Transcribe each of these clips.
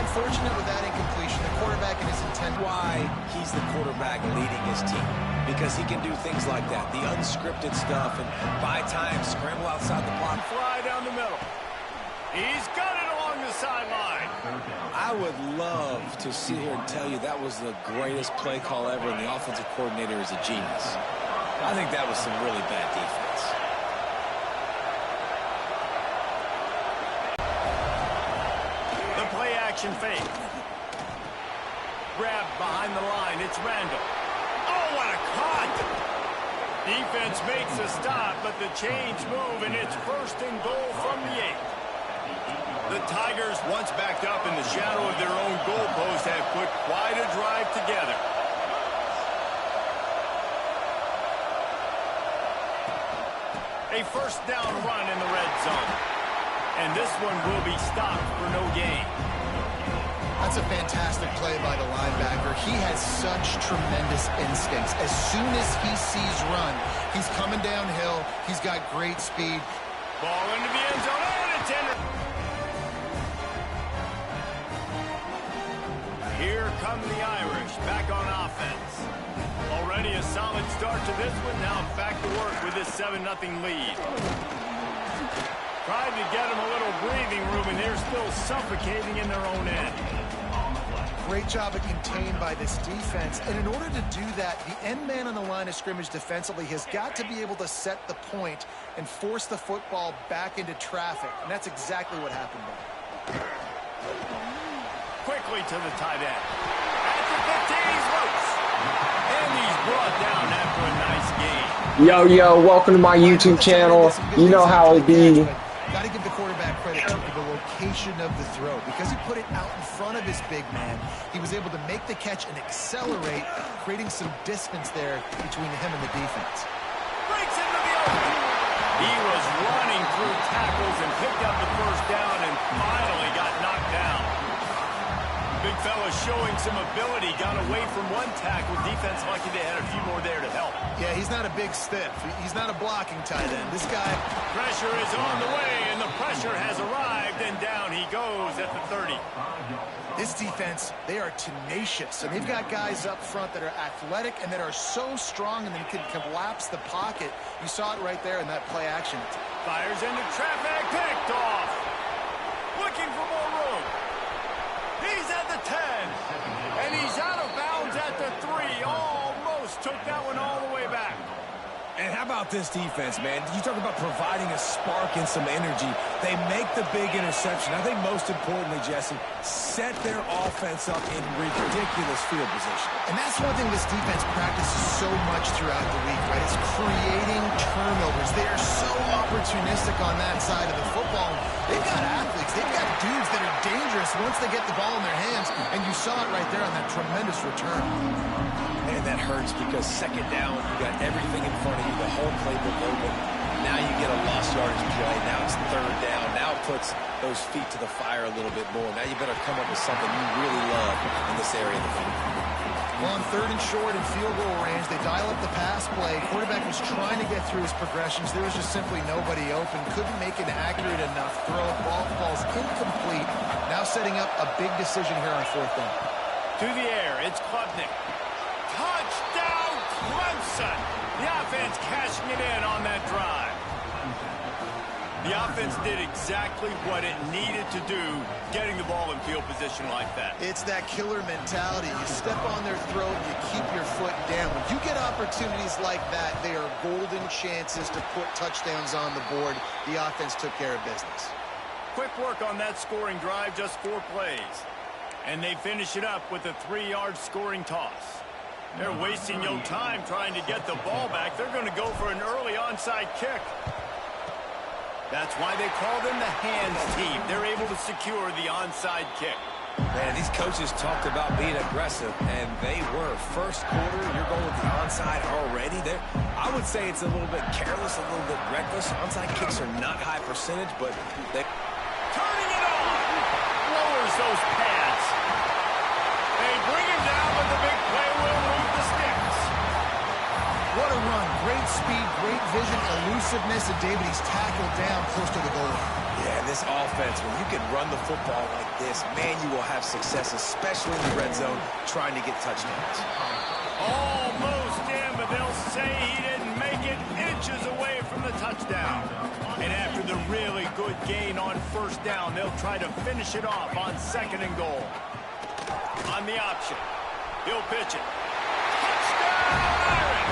unfortunate with that incompletion. The quarterback and his intent. Why he's the quarterback leading his team. Because he can do things like that, the unscripted stuff, and buy time, scramble outside the block. Fly down the middle. He's got it along the sideline. I would love to sit here and tell you that was the greatest play call ever, and the offensive coordinator is a genius. I think that was some really bad defense. The play action fake. Grabbed behind the line. It's Randall. Oh, what a cut! Defense makes a stop, but the chains move, and it's first and goal from the 8. The Tigers, once backed up in the shadow of their own goalpost, have put quite a drive together. A first down run in the red zone. And this one will be stopped for no gain. That's a fantastic play by the linebacker. He has such tremendous instincts. As soon as he sees run, he's coming downhill. He's got great speed. Ball into the end zone, and it's in. Here come the Irish, back on offense. Already a solid start to this one. Now back to work with this 7-0 lead. Tried to get them a little breathing room, and they're still suffocating in their own end. Great job of contained by this defense. And in order to do that, the end man on the line of scrimmage defensively has got to be able to set the point and force the football back into traffic. And that's exactly what happened there. Quickly to the tight end. At the 15, he's loose. And he's brought down after a nice game. Yo, welcome to my YouTube channel. You know how it be. Got to give the quarterback credit for the location of the throw. Because he put it out in front of his big man, he was able to make the catch and accelerate, creating some distance there between him and the defense. Breaks into the open. He was running through tackles and picked up the first down and finally got knocked down. Big fella showing some ability, got away from one tackle. Defense lucky they had a few more there to help. Yeah, he's not a big stiff. He's not a blocking tight end. This guy... Pressure is on the way, and the pressure has arrived, and down he goes at the 30. This defense, they are tenacious, and they've got guys up front that are athletic and that are so strong and then can collapse the pocket. You saw it right there in that play action. Fires into traffic, picked off. Looking for more room. He's at the 10, and he's out of bounds at the 3. Almost took that one all the way back. And how about this defense, man? You talk about providing a spark and some energy. They make the big interception. I think most importantly, Jesse, set their offense up in ridiculous field position. And that's one thing this defense practices so much throughout the week, right? It's creating turnovers. They are so opportunistic on that side of the football. They've got athletes. They've got dudes that are dangerous once they get the ball in their hands. And you saw it right there on that tremendous return. And that hurts because second down, you got everything in front of you, the whole playbook open. Now you get a lost yardage play. Now it's third down. Now it puts those feet to the fire a little bit more. Now you better come up with something you really love in this area of the field. Well, on third and short and field goal range, they dial up the pass play. Quarterback was trying to get through his progressions. There was just simply nobody open. Couldn't make an accurate enough throw. Ball falls incomplete. Now setting up a big decision here on fourth down. To the air, it's Klubnik. Touchdown, Clemson! The offense cashing it in on that drive. The offense did exactly what it needed to do, getting the ball in field position like that. It's that killer mentality. You step on their throat, you keep your foot down. When you get opportunities like that, they are golden chances to put touchdowns on the board. The offense took care of business. Quick work on that scoring drive, just 4 plays. And they finish it up with a 3-yard scoring toss. They're wasting no time trying to get the ball back. They're going to go for an early onside kick. That's why they call them the hands team. They're able to secure the onside kick. Man, these coaches talked about being aggressive, and they were. First quarter, you're going with the onside already. I would say it's a little bit careless, a little bit reckless. Onside kicks are not high percentage, but they... Turning it on! Lowers those pads. They bring him down, but the big play will move the sticks. What a run. Great speed, great vision, elusiveness, and David, he's tackled down close to the goal line. Yeah, this offense, when you can run the football like this, man, you will have success, especially in the red zone, trying to get touchdowns. Almost in, but they'll say he didn't make it, inches away from the touchdown. And after the really good gain on first down, they'll try to finish it off on 2nd and goal. On the option, he'll pitch it. Touchdown, Aaron!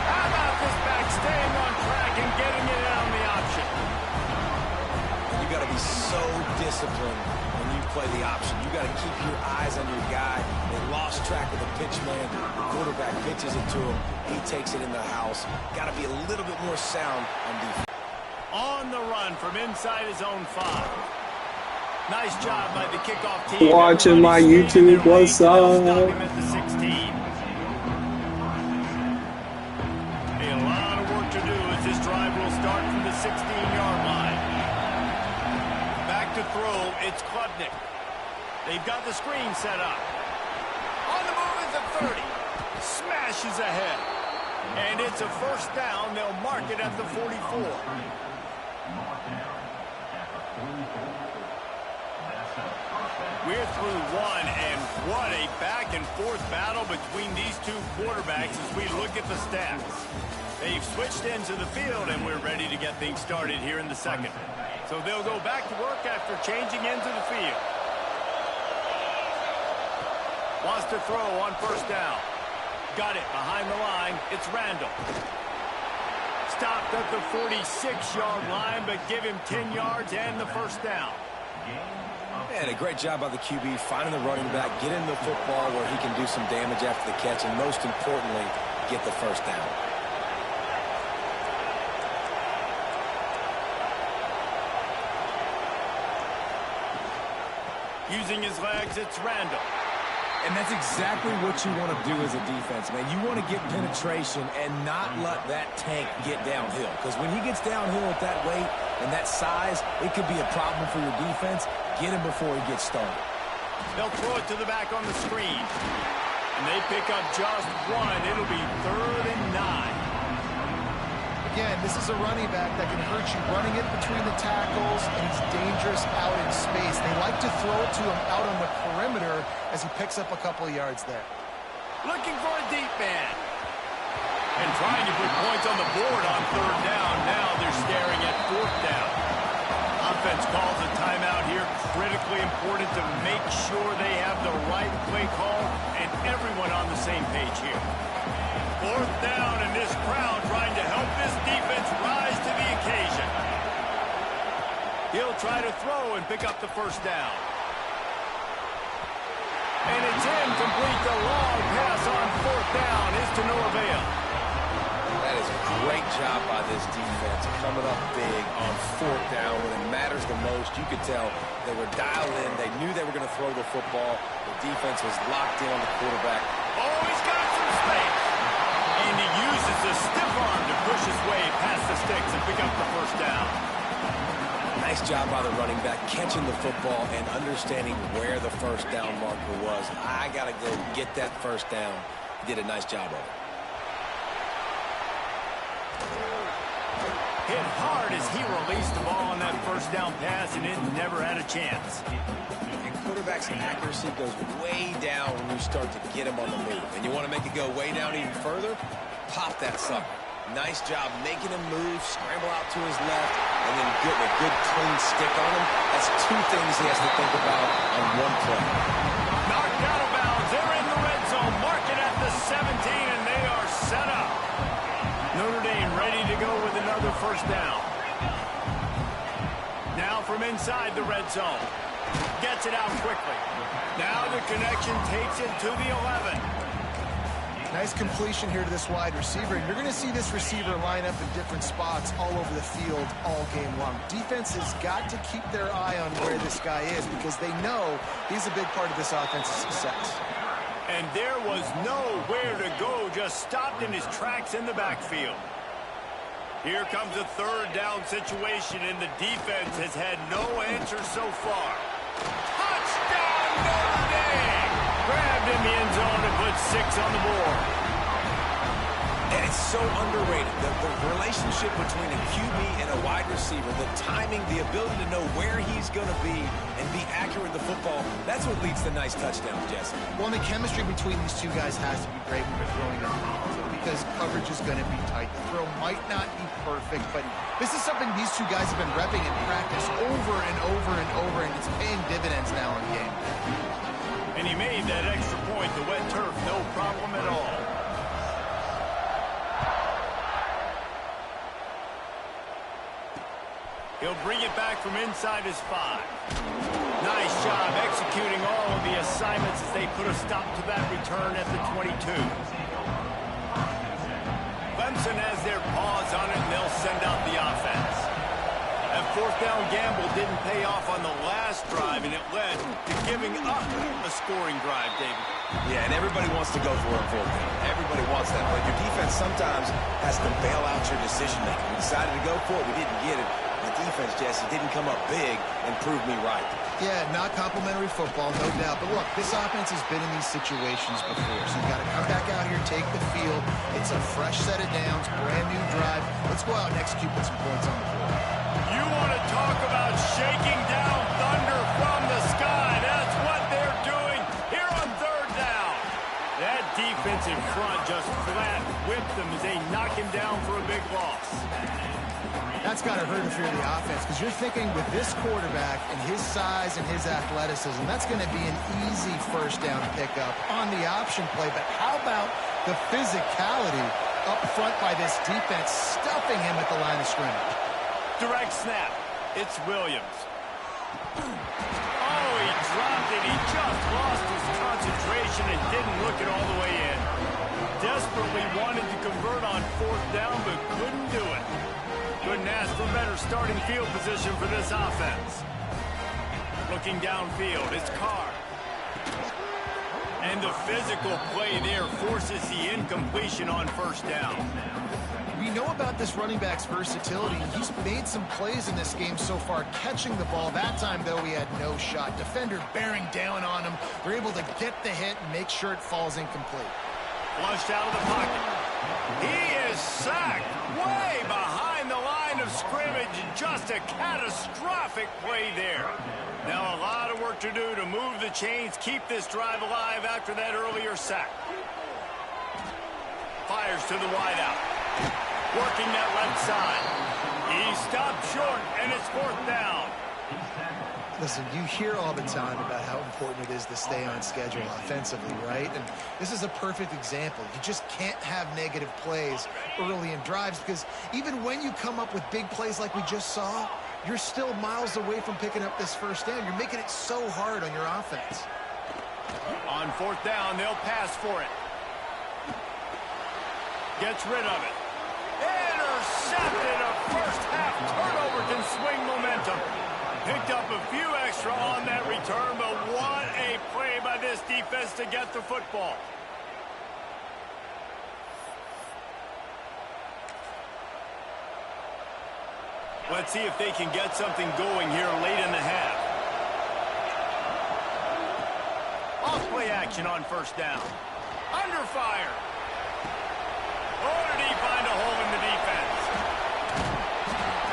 How about this back staying on track and getting it on the option? You got to be so disciplined when you play the option. You got to keep your eyes on your guy. They lost track of the pitch man. The quarterback pitches it to him. He takes it in the house. Got to be a little bit more sound on defense. On the run from inside his own 5. Nice job by the kickoff team. Watching my YouTube, what's up? Stop him at the 16. A lot of work to do as this drive will start from the 16-yard line. Back to throw, it's Klubnik. They've got the screen set up. On the move is the 30. Smashes ahead. And it's a first down. They'll mark it at the 44. We're through one, and what a back-and-forth battle between these two quarterbacks as we look at the stats. They've switched into the field, and we're ready to get things started here in the second. So they'll go back to work after changing into the field. Wants to throw on first down. Got it behind the line. It's Randall. Stopped at the 46-yard line, but give him 10 yards and the first down. And a great job by the QB finding the running back, getting the football where he can do some damage after the catch, and most importantly, get the first down. Using his legs, it's Randall. And that's exactly what you want to do as a defense, man. You want to get penetration and not let that tank get downhill. Because when he gets downhill at that weight and that size, it could be a problem for your defense. Get him before he gets started. They'll throw it to the back on the screen. And they pick up just one. It'll be 3rd and 9. Again, this is a running back that can hurt you running it between the tackles, and he's dangerous out in space. They like to throw it to him out on the perimeter as he picks up a couple of yards there. Looking for a deep man. And trying to put points on the board on 3rd down. Now they're staring at 4th down. Offense calls a timeout here. Critically important to make sure they have the right play call and everyone on the same page here. 4th down, and this crowd trying to help this defense rise to the occasion. He'll try to throw and pick up the first down. And it's incomplete. The long pass on 4th down is to no avail. That is a great job by this defense, coming up big on 4th down when it matters the most. You could tell they were dialed in. They knew they were going to throw the football. The defense was locked in on the quarterback. Oh, he's got some space. And he uses the stiff arm to push his way past the sticks and pick up the first down. Nice job by the running back, catching the football and understanding where the first down marker was. I got to go get that first down. He did a nice job of it. Hit hard as he released the ball on that first down pass, and it never had a chance. And quarterback's accuracy goes way down when you start to get him on the move. And you want to make it go way down even further? Pop that sucker. Nice job making him move, scramble out to his left, and then getting a good clean stick on him. That's 2 things he has to think about on one play. Knocked out of bounds. They're in the red zone. Mark it at the 17, and they are set up. Notre Dame ready to go with another first down. Now from inside the red zone. Gets it out quickly. Now the connection takes it to the 11. Nice completion here to this wide receiver. And you're going to see this receiver line up in different spots all over the field all game long. Defense has got to keep their eye on where this guy is because they know he's a big part of this offense's success. And there was nowhere to go, just stopped in his tracks in the backfield. Here comes a 3rd down situation, and the defense has had no answer so far. Touchdown, Notre Dame! Grabbed in the end zone to put 6 on the board. And it's so underrated. The relationship between a QB and a wide receiver, the timing, the ability to know where he's going to be and be accurate with the football, that's what leads to nice touchdowns, Jesse. Well, and the chemistry between these two guys has to be great when they're throwing it because coverage is going to be tight. The throw might not be perfect, but this is something these two guys have been repping in practice over and over and over, and it's paying dividends now in game. And he made that extra point, the wet turf, no problem at all. He'll bring it back from inside his 5. Nice job executing all of the assignments as they put a stop to that return at the 22. Clemson has their paws on it, and they'll send out the offense. That fourth down gamble didn't pay off on the last drive, and it led to giving up a scoring drive, David. Yeah, and everybody wants to go for it on fourth down. Everybody wants that, but your defense sometimes has to bail out your decision-making. We decided to go for it. We didn't get it. The defense, Jesse, didn't come up big and prove me right. Yeah, not complimentary football, no doubt. But look, this offense has been in these situations before, so you've got to come back out here, take the field. It's a fresh set of downs, brand new drive. Let's go out and execute with some points on the board. You want to talk about shaking down thunder from the sky. That's what they're doing here on third down. That defense in front just flat whipped them as they knock him down for a big loss. That's got to hurt if you're the offense, because you're thinking with this quarterback and his size and his athleticism, that's going to be an easy first down pickup on the option play. But how about the physicality up front by this defense, stuffing him at the line of scrimmage? Direct snap. It's Williams. Oh, he dropped it. He just lost his concentration and didn't look it all the way in. Desperately wanted to convert on fourth down, but couldn't do it. Couldn't ask for better starting field position for this offense. Looking downfield, it's Carr. And the physical play there forces the incompletion on first down. We know about this running back's versatility. He's made some plays in this game so far, catching the ball. That time, though, he had no shot. Defender bearing down on him. They're able to get the hit and make sure it falls incomplete. Flushed out of the pocket. He is sacked way behind the line of scrimmage. Just a catastrophic play there. Now a lot of work to do to move the chains, keep this drive alive after that earlier sack. Fires to the wideout. Working that left side. He stopped short, and it's fourth down. Listen, you hear all the time about how important it is to stay on schedule offensively, right? And this is a perfect example. You just can't have negative plays early in drives because even when you come up with big plays like we just saw, you're still miles away from picking up this first down. You're making it so hard on your offense. On fourth down, they'll pass for it. Gets rid of it. Intercepted. A first half turnover can swing momentum. Picked up a few extra on that return, but what a play by this defense to get the football. Let's see if they can get something going here late in the half. Off play action on first down. Under fire. Oh, did he find a hole in the defense?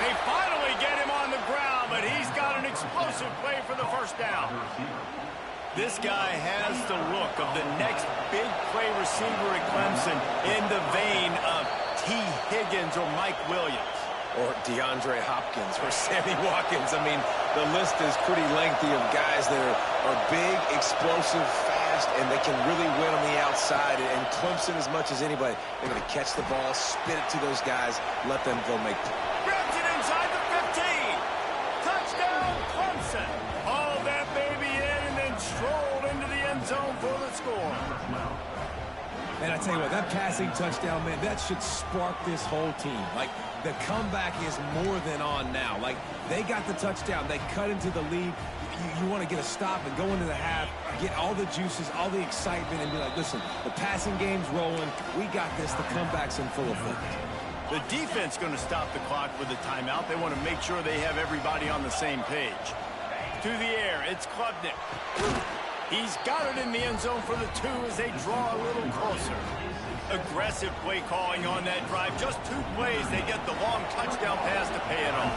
They finally get him on the ground, but he's got an explosive play for the first down. This guy has the look of the next big play receiver at Clemson in the vein of T. Higgins or Mike Williams. Or DeAndre Hopkins or Sammy Watkins. I mean, the list is pretty lengthy of guys that are big, explosive, fast, and they can really win on the outside. And Clemson, as much as anybody, they're going to catch the ball, spit it to those guys, let them go make it. Grabs it inside the 15. Touchdown, Clemson. Hauled that baby in and then strolled into the end zone for the score. And I tell you what, that passing touchdown, man, that should spark this whole team. Like, the comeback is more than on now. Like, they got the touchdown. They cut into the lead. You want to get a stop and go into the half, get all the juices, all the excitement, and be like, listen, the passing game's rolling. We got this. The comeback's in full effect. The defense going to stop the clock with a timeout. They want to make sure they have everybody on the same page. To the air, it's Klubnik. He's got it in the end zone for the 2 as they draw a little closer. Aggressive play calling on that drive. Just 2 plays, they get the long touchdown pass to pay it off.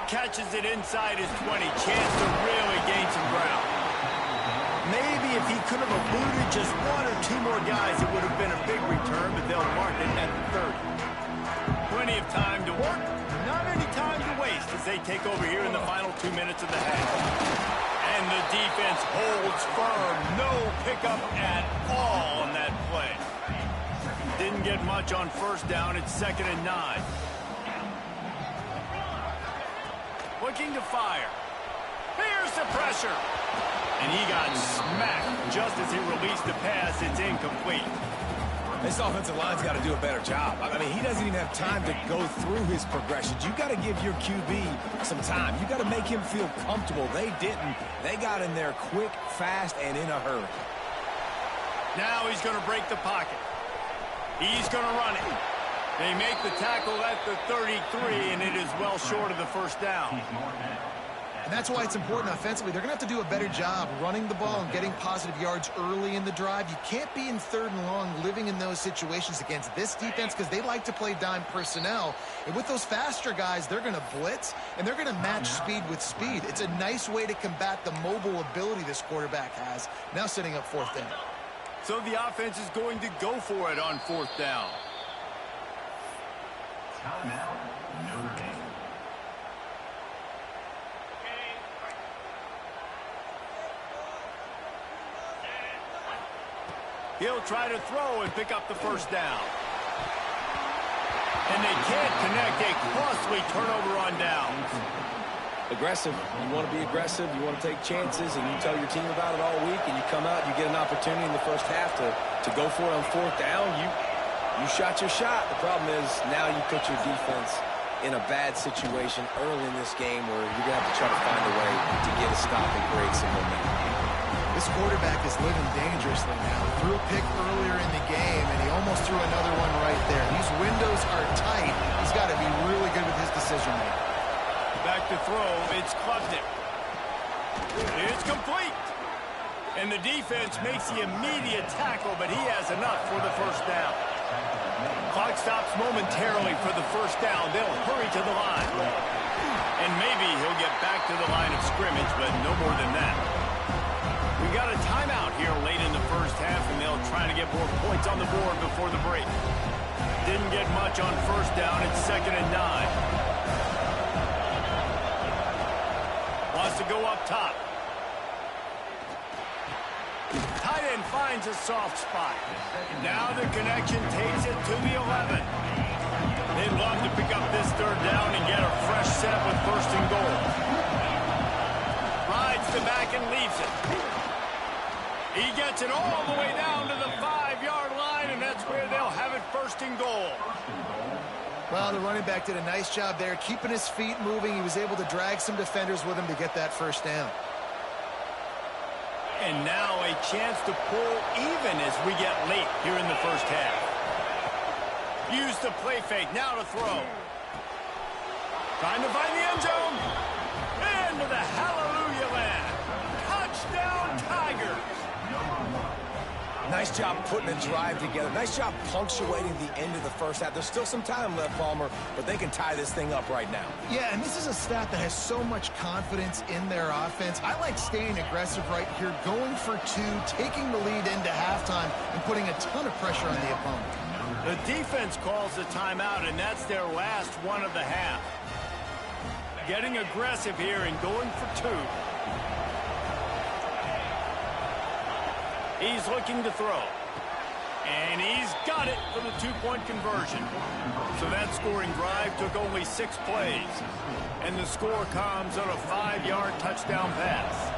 Catches it inside his 20. Chance to really gain some ground. Maybe if he could have eluded just 1 or 2 more guys, it would have been a big return, but they'll mark it at the 30. Plenty of time to work. Not any time to waste as they take over here in the final 2 minutes of the half. And the defense holds firm. No pickup at all on that play. Didn't get much on first down. It's 2nd and 9. Looking to fire. Here's the pressure. And he got smacked just as he released the pass. It's incomplete. This offensive line's got to do a better job. I mean, he doesn't even have time to go through his progressions. You got to give your QB some time. You got to make him feel comfortable. They didn't. They got in there quick, fast, and in a hurry. Now he's going to break the pocket. He's going to run it. They make the tackle at the 33, and it is well short of the first down. And that's why it's important offensively. They're going to have to do a better job running the ball and getting positive yards early in the drive. You can't be in 3rd and long living in those situations against this defense because they like to play dime personnel. And with those faster guys, they're going to blitz, and they're going to match speed with speed. It's a nice way to combat the mobile ability this quarterback has. Now setting up 4th down. So the offense is going to go for it on 4th down. He'll try to throw and pick up the first down. And they can't connect. A costly turnover on downs. Aggressive. You want to be aggressive. You want to take chances, and you tell your team about it all week, and you come out, you get an opportunity in the first half to go for it on 4th down. You shot your shot. The problem is now you put your defense in a bad situation early in this game where you're going to have to try to find a way to get a stop and create some momentum. This quarterback is living dangerously now. Threw a pick earlier in the game, and he almost threw another one right there. These windows are tight. He's got to be really good with his decision-making. Back to throw. It's Klubnik. It's complete. And the defense makes the immediate tackle, but he has enough for the first down. Clock stops momentarily for the first down. They'll hurry to the line. And maybe he'll get back to the line of scrimmage, but no more than that. We got a timeout here late in the first half, and they'll try to get more points on the board before the break. Didn't get much on first down. It's 2nd and 9. Wants to go up top. Tight end finds a soft spot. Now the connection takes it to the 11. They'd love to pick up this 3rd down and get a fresh set with 1st and goal. Rides the back and leaves it. He gets it all the way down to the 5-yard line, and that's where they'll have it 1st and goal. Well, the running back did a nice job there, keeping his feet moving. He was able to drag some defenders with him to get that 1st down. And now a chance to pull even as we get late here in the first half. Use the play fake, now to throw. Trying to find the end zone. Into the hallelujah land. Touchdown, Tigers. Nice job putting a drive together. Nice job punctuating the end of the first half. There's still some time left, Palmer, but they can tie this thing up right now. Yeah, and this is a staff that has so much confidence in their offense. I like staying aggressive right here, going for 2, taking the lead into halftime, and putting a ton of pressure on the opponent. The defense calls the timeout, and that's their last one of the half. Getting aggressive here and going for 2. He's looking to throw. And he's got it for the 2-point conversion. So that scoring drive took only 6 plays. And the score comes on a 5-yard touchdown pass.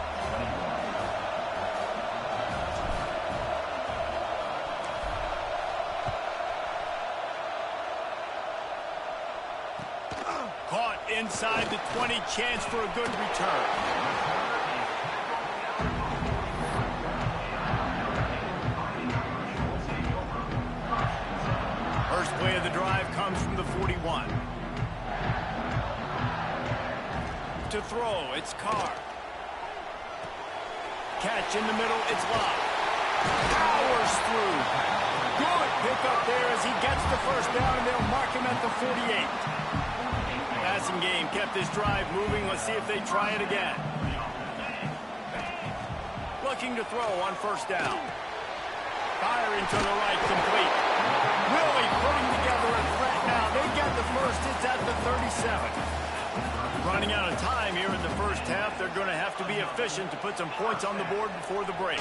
Caught inside the 20, chance for a good return. First play of the drive comes from the 41. to throw. It's Carr. Catch in the middle. It's Locke. Powers through. Good pickup there as he gets the first down, and they'll mark him at the 48. Passing game kept this drive moving. Let's see if they try it again. Looking to throw on first down. Firing to the right, complete. Really putting together a threat now. They get the first. It's at the 37. Running out of time here in the first half. They're going to have to be efficient to put some points on the board before the break.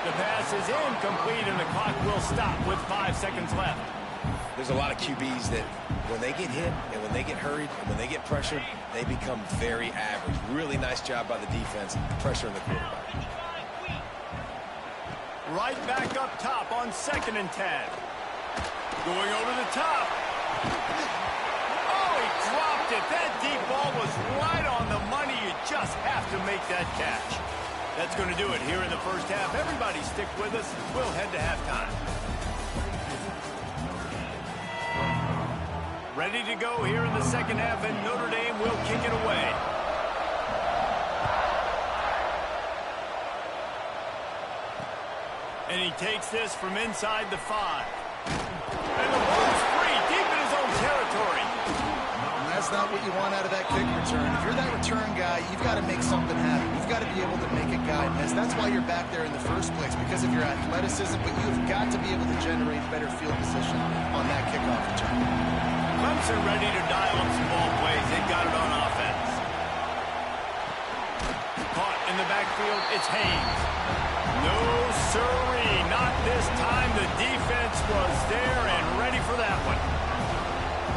The pass is incomplete, and the clock will stop with 5 seconds left. There's a lot of QBs that when they get hit and when they get hurried and when they get pressured, they become very average. Really nice job by the defense pressuring the quarterback. Right back up top on 2nd and 10. Going over the top. Oh, he dropped it. That deep ball was right on the money. You just have to make that catch. That's going to do it here in the first half. Everybody stick with us. We'll head to halftime. Ready to go here in the second half, and Notre Dame will kick it away. And he takes this from inside the 5. And the ball's free, deep in his own territory. And that's not what you want out of that kick return. If you're that return guy, you've got to make something happen. You've got to be able to make a guy miss. That's why you're back there in the first place, because of your athleticism, but you've got to be able to generate better field position on that kickoff return. Clemson ready to dial up some ball plays. They've got it on offense. Caught in the backfield, it's Haynes. No sirree, not this time. The defense was there and ready for that one.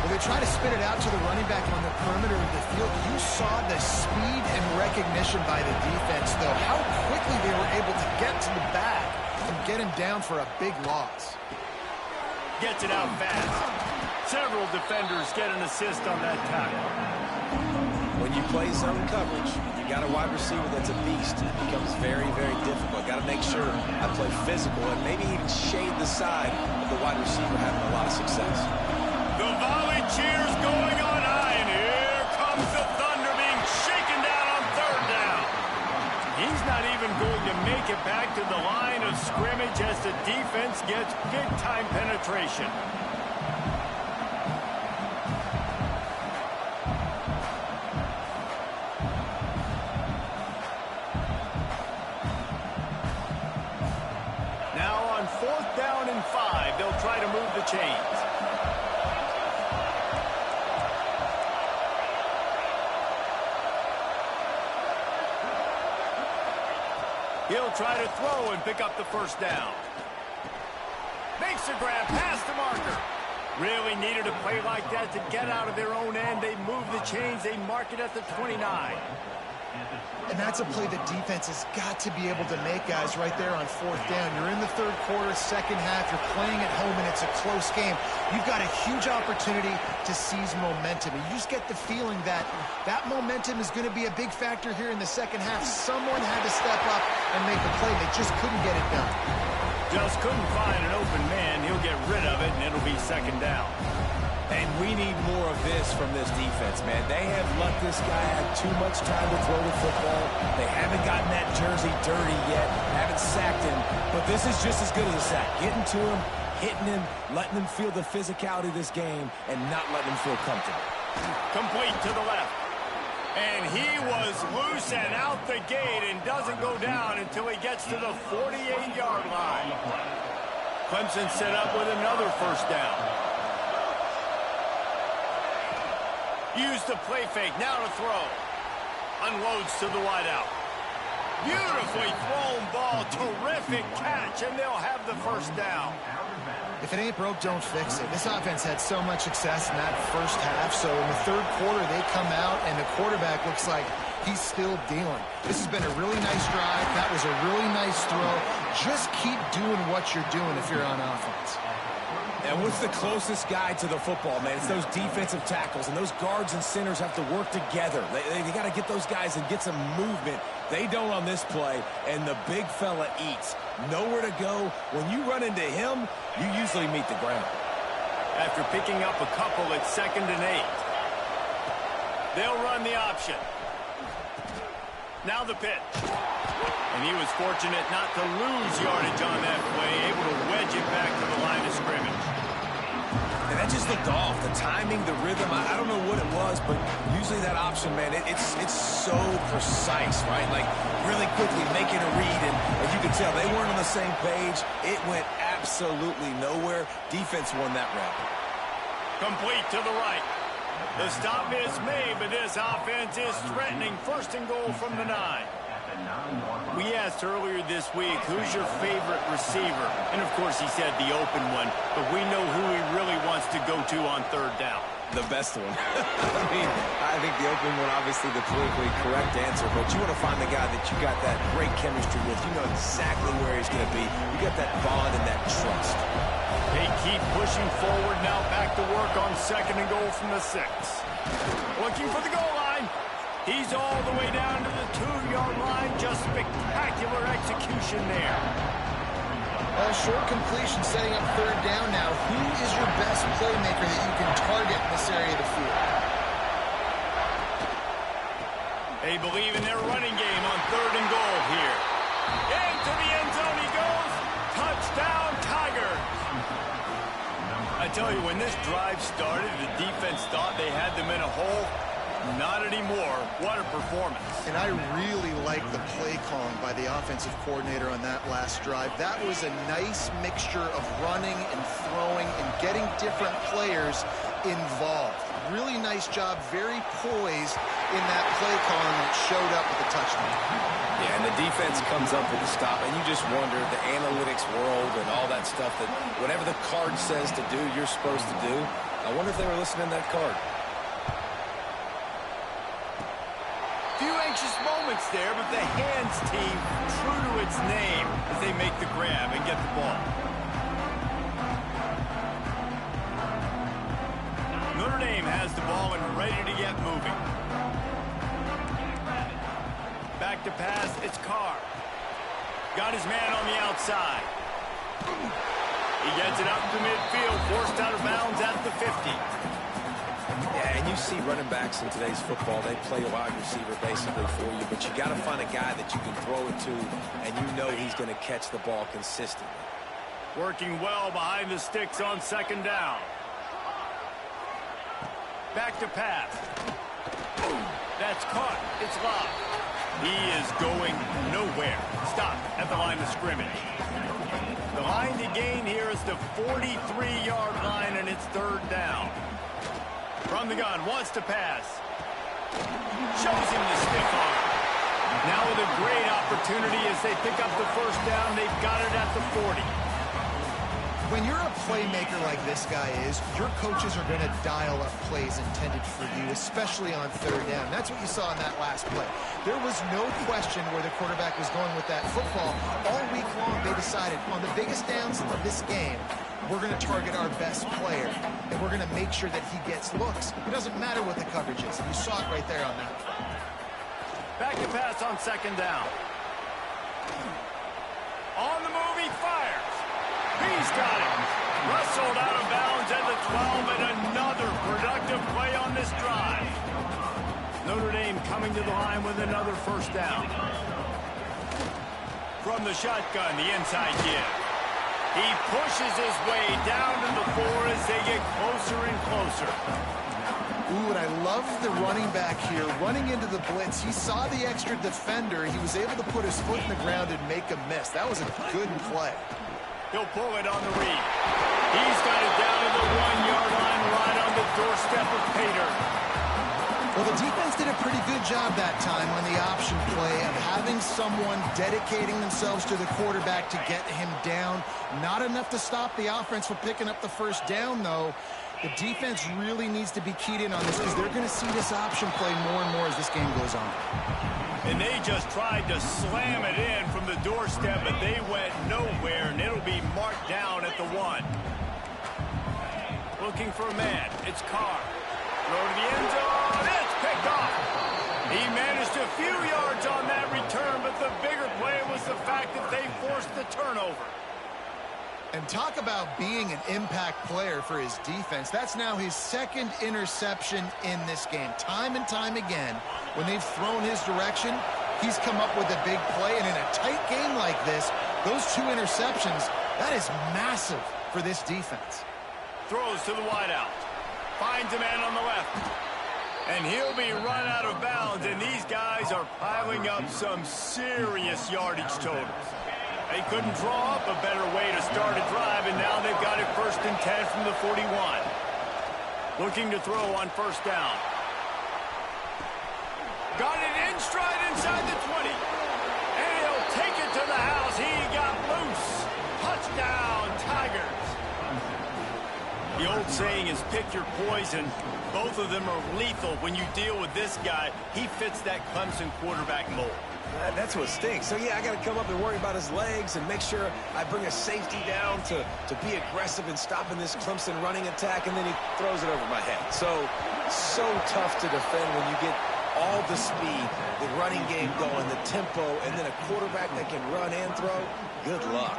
Well, they try to spit it out to the running back on the perimeter of the field. You saw the speed and recognition by the defense, though. How quickly they were able to get to the back and get him down for a big loss. Gets it out fast. Several defenders get an assist on that tackle. When you play zone coverage, you got a wide receiver that's a beast. It becomes very, very difficult. Got to make sure I play physical and maybe even shade the side of the wide receiver having a lot of success. The volley cheers going on high, and here comes the Thunder being shaken down on 3rd down. He's not even going to make it back to the line of scrimmage as the defense gets big-time penetration. On 4th down and 5, they'll try to move the chains. He'll try to throw and pick up the first down. Makes a grab past the marker. Really needed a play like that to get out of their own end. They move the chains. They mark it at the 29. And that's a play the defense has got to be able to make, guys, right there on 4th down. You're in the 3rd quarter, second half. You're playing at home, and it's a close game. You've got a huge opportunity to seize momentum. And you just get the feeling that that momentum is going to be a big factor here in the second half. Someone had to step up and make a play. They just couldn't get it done. Just couldn't find an open man. He'll get rid of it, and it'll be 2nd down. And we need more of this from this defense, man. They have let this guy have too much time to throw the football. They haven't gotten that jersey dirty yet, haven't sacked him. But this is just as good as a sack. Getting to him, hitting him, letting him feel the physicality of this game, and not letting him feel comfortable. Complete to the left. And he was loose and out the gate and doesn't go down until he gets to the 48-yard line. Clemson set up with another first down. Use the play fake, now to throw. Unloads to the wideout. Beautifully thrown ball, terrific catch, and they'll have the first down. If it ain't broke, don't fix it. This offense had so much success in that first half, so in the 3rd quarter they come out and the quarterback looks like he's still dealing. This has been a really nice drive. That was a really nice throw. Just keep doing what you're doing if you're on offense. And what's the closest guy to the football, man? It's those defensive tackles, and those guards and centers have to work together. They got to get those guys and get some movement. They don't on this play, and the big fella eats. Nowhere to go. When you run into him, you usually meet the ground. after picking up a couple at 2nd and 8. They'll run the option. Now the pitch. And he was fortunate not to lose yardage on that play, able to wedge it back to the line of scrimmage. And that just looked off. The timing, the rhythm, I don't know what it was, but usually that option, man, it's so precise, right? Like, really quickly making a read, and you can tell they weren't on the same page. It went absolutely nowhere. Defense won that round. Complete to the right. The stop is made, but this offense is threatening 1st and goal from the 9. We asked earlier this week, who's your favorite receiver? And, of course, he said the open one, but we know who he really wants to go to on 3rd down. The best one. I think the open one, obviously the politically correct answer, but you want to find the guy that you got that great chemistry with. You know exactly where he's going to be. You got that bond and that trust. They keep pushing forward now, back to work on 2nd and goal from the 6. Looking for the goal line. He's all the way down to the 2-yard line. Just spectacular execution there. Well, short completion setting up 3rd down now. Who is your best playmaker that you can target in this area of the field? They believe in their running game on 3rd and goal here. Into the end zone he goes. Touchdown, Tigers. I tell you, when this drive started, the defense thought they had them in a hole. Not anymore. What a performance. And I really like the play calling by the offensive coordinator on that last drive. That was a nice mixture of running and throwing and getting different players involved. Really nice job, very poised in that play calling that showed up with the touchdown. Yeah, and the defense comes up with the stop, and you just wonder, the analytics world and all that stuff, that whatever the card says to do, you're supposed to do. I wonder if they were listening to that card. Few anxious moments there, but the hands team true to its name as they make the grab and get the ball. Notre Dame has the ball and ready to get moving. Back to pass, it's Carr. Got his man on the outside. He gets it up to midfield, forced out of bounds at the 50. Yeah, and you see running backs in today's football, they play a wide receiver basically for you, but you got to find a guy that you can throw it to, and you know he's going to catch the ball consistently. Working well behind the sticks on 2nd down. Back to pass. That's caught. It's locked. He is going nowhere. Stop at the line of scrimmage. The line to gain here is the 43-yard line, and it's 3rd down. From the gun, wants to pass. Shows him the stiff arm. Now with a great opportunity as they pick up the 1st down. They've got it at the 40. When you're a playmaker like this guy is, your coaches are going to dial up plays intended for you, especially on 3rd down. That's what you saw in that last play. There was no question where the quarterback was going with that football. All week long, they decided on the biggest downs of this game, we're going to target our best player, and we're going to make sure that he gets looks. It doesn't matter what the coverage is. You saw it right there on that play. Back to pass on 2nd down. On the move, he fires. He's got it. Wrestled out of bounds at the 12, and another productive play on this drive. Notre Dame coming to the line with another 1st down. From the shotgun, the inside give. He pushes his way down to the 4 as they get closer and closer. Ooh, and I love the running back here. Running into the blitz, he saw the extra defender. He was able to put his foot in the ground and make a miss. That was a good play. He'll pull it on the read. He's got it down to the 1-yard line, right on the doorstep of Pater. Well, the defense did a pretty good job that time on the option play of having someone dedicating themselves to the quarterback to get him down. Not enough to stop the offense from picking up the 1st down, though. The defense really needs to be keyed in on this because they're going to see this option play more and more as this game goes on. And they just tried to slam it in from the doorstep, but they went nowhere, and it'll be marked down at the 1. Looking for a man. It's Carr. Throw to the end zone. It's picked off. He managed a few yards on that return, but the bigger play was the fact that they forced the turnover. And talk about being an impact player for his defense. That's now his second interception in this game. Time and time again, when they've thrown his direction, he's come up with a big play. And in a tight game like this, those 2 interceptions, that is massive for this defense. Throws to the wideout. Finds a man on the left. And he'll be run out of bounds. And these guys are piling up some serious yardage totals. They couldn't draw up a better way to start a drive, and now they've got it 1st and 10 from the 41. Looking to throw on 1st down. Got it in stride inside the 20. And he'll take it to the house. He got loose. Touchdown, Tigers. The old saying is pick your poison. Both of them are lethal when you deal with this guy. He fits that Clemson quarterback mold. That's what stinks. So, yeah, I got to come up and worry about his legs and make sure I bring a safety down to be aggressive in stopping this Clemson running attack, and then he throws it over my head. So tough to defend when you get all the speed, the running game going, the tempo, and then a quarterback that can run and throw. Good luck.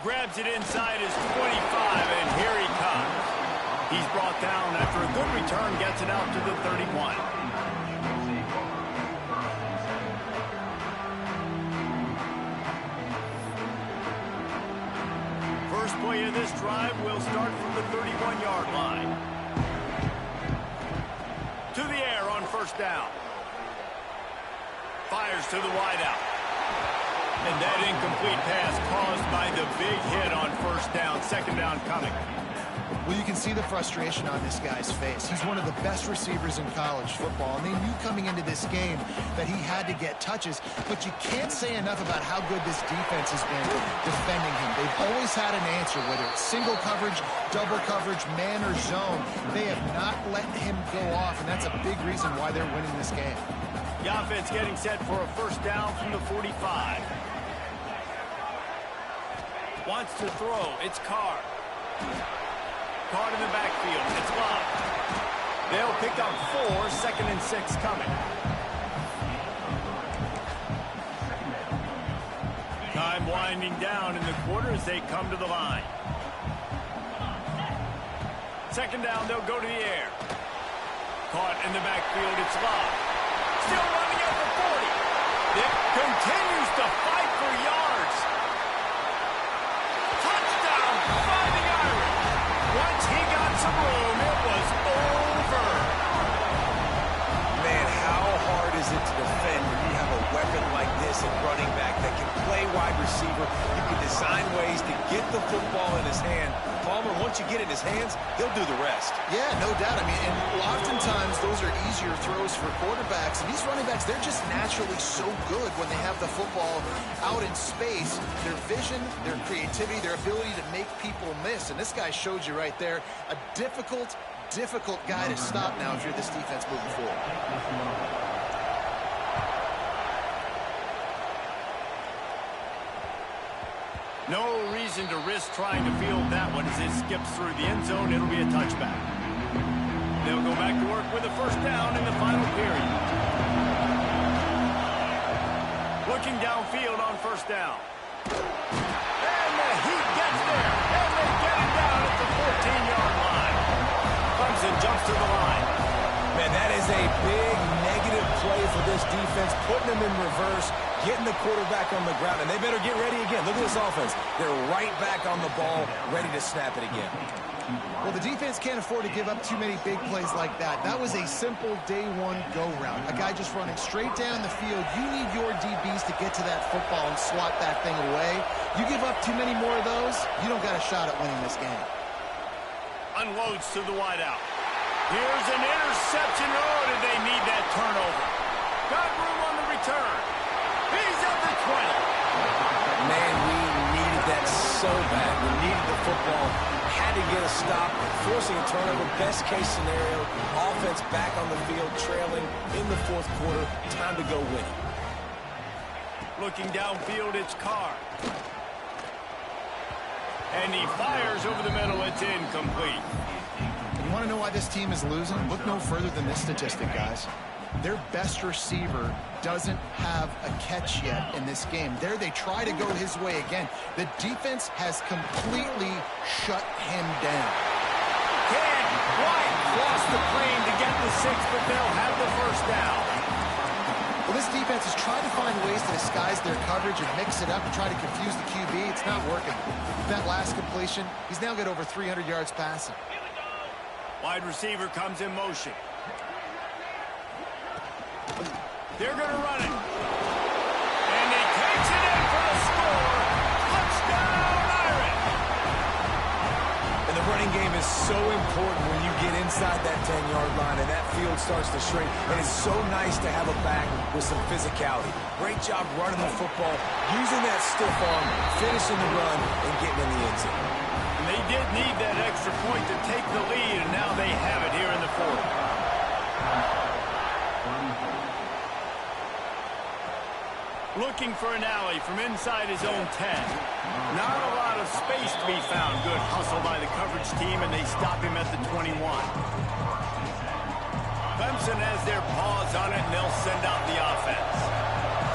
Grabs it inside his 25, and here he comes. He's brought down after a good return, gets it out to the 31. First play of this drive will start from the 31-yard line. To the air on 1st down. Fires to the wideout. And that incomplete pass caused by the big hit on 1st down. 2nd down coming. Well, you can see the frustration on this guy's face. He's one of the best receivers in college football, and they knew coming into this game that he had to get touches, but you can't say enough about how good this defense has been defending him. They've always had an answer, whether it's single coverage, double coverage, man or zone. They have not let him go off, and that's a big reason why they're winning this game. The offense getting set for a 1st down from the 45. Wants to throw. It's Carr. Caught in the backfield. It's Love. They'll pick up 4. 2nd and 6 coming. Time winding down in the quarter as they come to the line. 2nd down, they'll go to the air. Caught in the backfield. It's Love. Still running at the 40. It continues to fight for yards. Touchdown, Fighting Irish. Once he got some room, it was over. Man, how hard is it to defend when you have a weapon like this at running back that can play wide receiver? You can design ways to get the football in his hand. Palmer, once you get it in his hands, he'll do the rest. Yeah, no doubt. I mean, and oftentimes those are easier throws for quarterbacks. And these running backs, they're just naturally so good when they have the football out in space. Their vision, their creativity, their ability to make people miss. And this guy showed you right there, a difficult guy to stop now if you're this defense moving forward. No reason to risk trying to field that one as it skips through the end zone. It'll be a touchback. They'll go back to work with a 1st down in the final period. Looking downfield on 1st down. And the Heat gets there. And they get it down at the 14-yard line. Clemson jumps to the line. Man, that is a big negative play for this defense, putting them in reverse, getting the quarterback on the ground, and they better get ready again. Look at this offense. They're right back on the ball, ready to snap it again. Well, the defense can't afford to give up too many big plays like that. That was a simple day one go route. A guy just running straight down the field. You need your DBs to get to that football and swat that thing away. You give up too many more of those, you don't got a shot at winning this game. Unloads to the wideout. Here's an interception. Oh, did they need that turnover? Got room on the return. He's at the 20. Man, we needed that so bad. We needed the football. Had to get a stop, forcing a turnover. Best case scenario, offense back on the field, trailing in the 4th quarter. Time to go win. Looking downfield, it's Carr. And he fires over the middle. It's incomplete. You want to know why this team is losing? Look no further than this statistic, guys. their best receiver doesn't have a catch yet in this game. There they try to go his way again. The defense has completely shut him down. Can't quite cross the plane to get the 6, but they'll have the first down. Well, this defense has tried to find ways to disguise their coverage and mix it up and try to confuse the QB. It's not working. That last completion, he's now got over 300 yards passing. Wide receiver comes in motion. They're going to run it. And he takes it in for the score. Touchdown, Irish. And the running game is so important when you get inside that 10-yard line and that field starts to shrink. And it's so nice to have a back with some physicality. Great job running the football, using that stiff arm, finishing the run, and getting in the end zone. And they did need that extra point to take the lead, and now they have it here in the fourth. Looking for an alley from inside his own 10. Not a lot of space to be found. Good hustle by the coverage team, and they stop him at the 21. Clemson has their paws on it, and they'll send out the offense.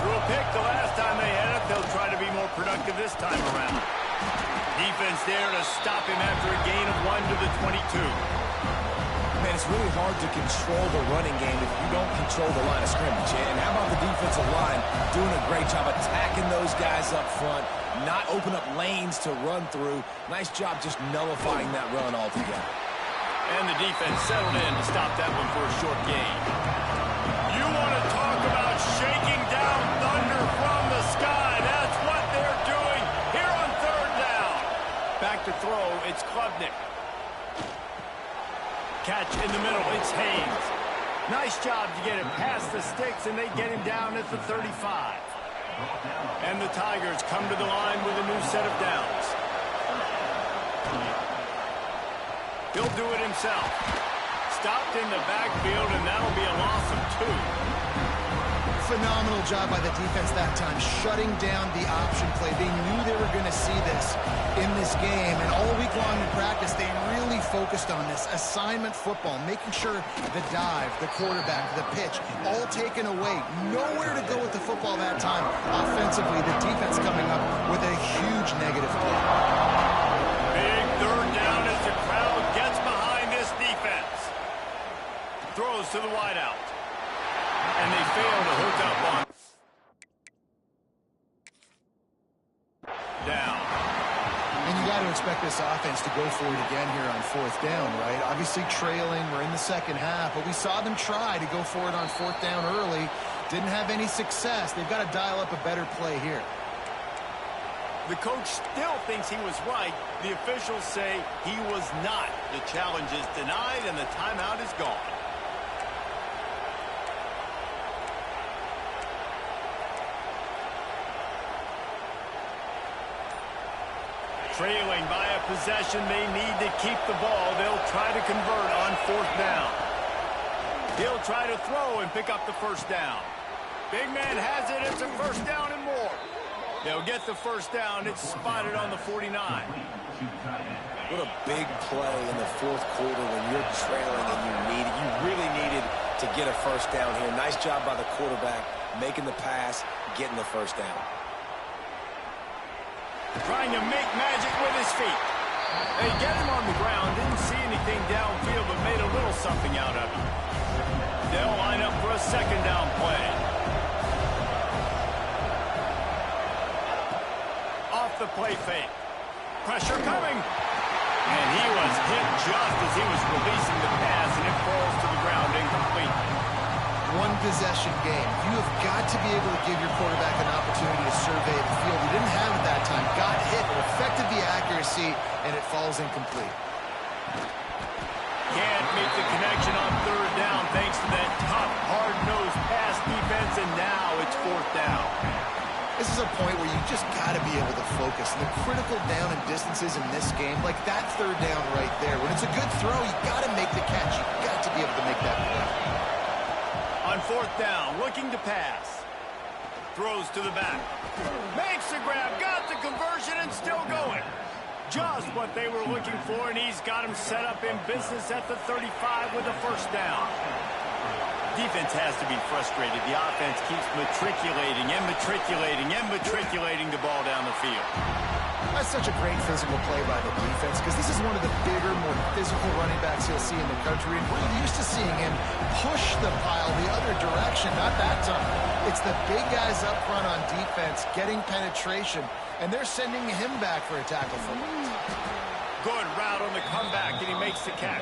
Threw a pick the last time they had it. They'll try to be more productive this time around. Defense there to stop him after a gain of 1 to the 22. Man, it's really hard to control the running game if you don't control the line of scrimmage. And how about the defensive line doing a great job attacking those guys up front, not open up lanes to run through. Nice job just nullifying that run altogether. And the defense settled in to stop that one for a short gain. You want to talk about shaking down thunder from the sky. That's what they're doing here on third down. Back to throw, it's Klubnik. Catch in the middle, it's Haynes. Nice job to get him past the sticks, and they get him down at the 35. And the Tigers come to the line with a new set of downs. He'll do it himself. Stopped in the backfield, and that'll be a loss of 2. Phenomenal job by the defense that time, shutting down the option play. They knew they were going to see this in this game, and all week long in practice, they really focused on this assignment football, making sure the dive, the quarterback, the pitch, all taken away. Nowhere to go with the football that time. Offensively, the defense coming up with a huge negative play. Big third down as the crowd gets behind this defense. Throws to the wideout. And they fail to hook up on down. And you got to expect this offense to go for it again here on fourth down, right? Obviously trailing, we're in the second half, but we saw them try to go for it on fourth down early. Didn't have any success. They've got to dial up a better play here. The coach still thinks he was right. The officials say he was not. The challenge is denied, and the timeout is gone. Trailing by a possession, they need to keep the ball. They'll try to convert on fourth down. He'll try to throw and pick up the first down. Big man has it. It's a first down and more. They'll get the first down. It's spotted on the 49. What a big play in the fourth quarter when you're trailing and you really needed to get a first down here. Nice job by the quarterback making the pass, getting the first down. Trying to make magic with his feet. They get him on the ground. Didn't see anything downfield, but made a little something out of it. They'll line up for a second down play. Off the play fake. Pressure coming. And he was hit just as he was releasing the pass, and it falls to the ground incomplete. One possession game. You have got to be able to give your quarterback an opportunity to survey the field. He didn't have it that time. Got hit, but affected the accuracy, and it falls incomplete. Can't make the connection on third down thanks to that tough, hard-nosed pass defense, and now it's fourth down. This is a point where you just got to be able to focus. And the critical down and distances in this game, like that third down right there, when it's a good throw, you got to make the catch. You got to be able to make that play. On fourth down, looking to pass. Throws to the back. Makes the grab, got the conversion, and still going. Just what they were looking for, and he's got him set up in business at the 35 with the first down. Defense has to be frustrated. The offense keeps matriculating and matriculating and matriculating the ball down the field. That's such a great physical play by the defense because this is one of the bigger, more physical running backs you'll see in the country. And we're used to seeing him push the pile the other direction. Not that time. It's the big guys up front on defense getting penetration, and they're sending him back for a tackle for him. Good route on the comeback, and he makes the catch.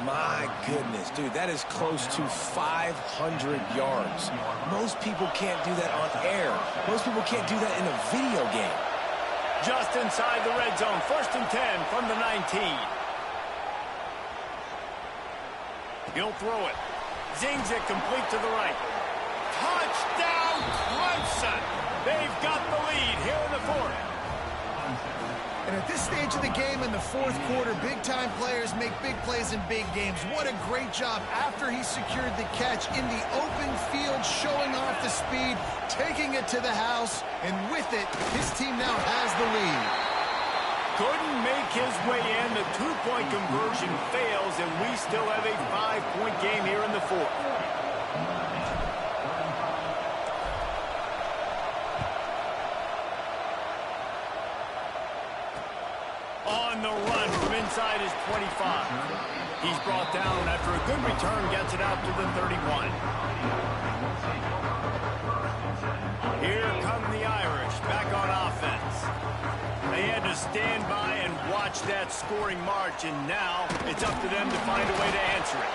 My goodness, dude, that is close to 500 yards. Most people can't do that on air. Most people can't do that in a video game. Just inside the red zone, 1st and 10 from the 19. He'll throw it. Zings it complete to the right. Touchdown, Clemson! They've got the lead here in the 4th. And at this stage of the game in the 4th quarter, big-time players make big plays in big games. What a great job after he secured the catch in the open field, showing off the speed, taking it to the house, and with it, his team now has the lead. Couldn't make his way in. The 2-point conversion fails, and we still have a 5-point game here in the 4th. On the run from inside his 25. He's brought down after a good return, gets it out to the 31. Here come the Irish back on offense. They had to stand by and watch that scoring march, and now it's up to them to find a way to answer it.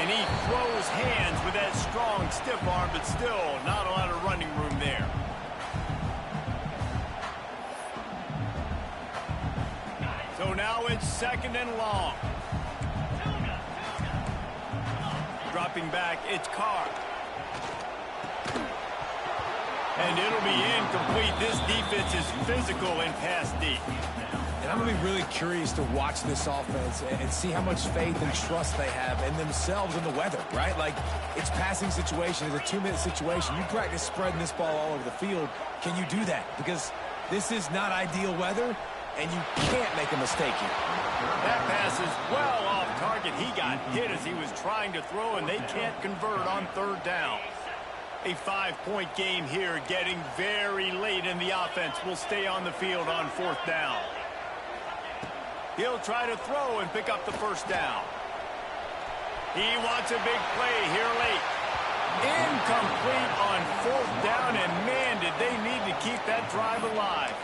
And he throws hands with that strong, stiff arm, but still not a lot of running room there. So now it's 2nd and long. Dropping back, it's Carr. And it'll be incomplete. This defense is physical and pass deep. And I'm going to be really curious to watch this offense and see how much faith and trust they have in themselves and the weather, right? Like, it's passing situation. It's a 2-minute situation. You practice spreading this ball all over the field. Can you do that? Because this is not ideal weather, and you can't make a mistake here. That pass is well off target. He got hit as he was trying to throw, and they can't convert on 3rd down. A 5-point game here, getting very late in the offense. Will stay on the field on 4th down. He'll try to throw and pick up the 1st down. He wants a big play here late. Incomplete on 4th down, and man, did they need to keep that drive alive.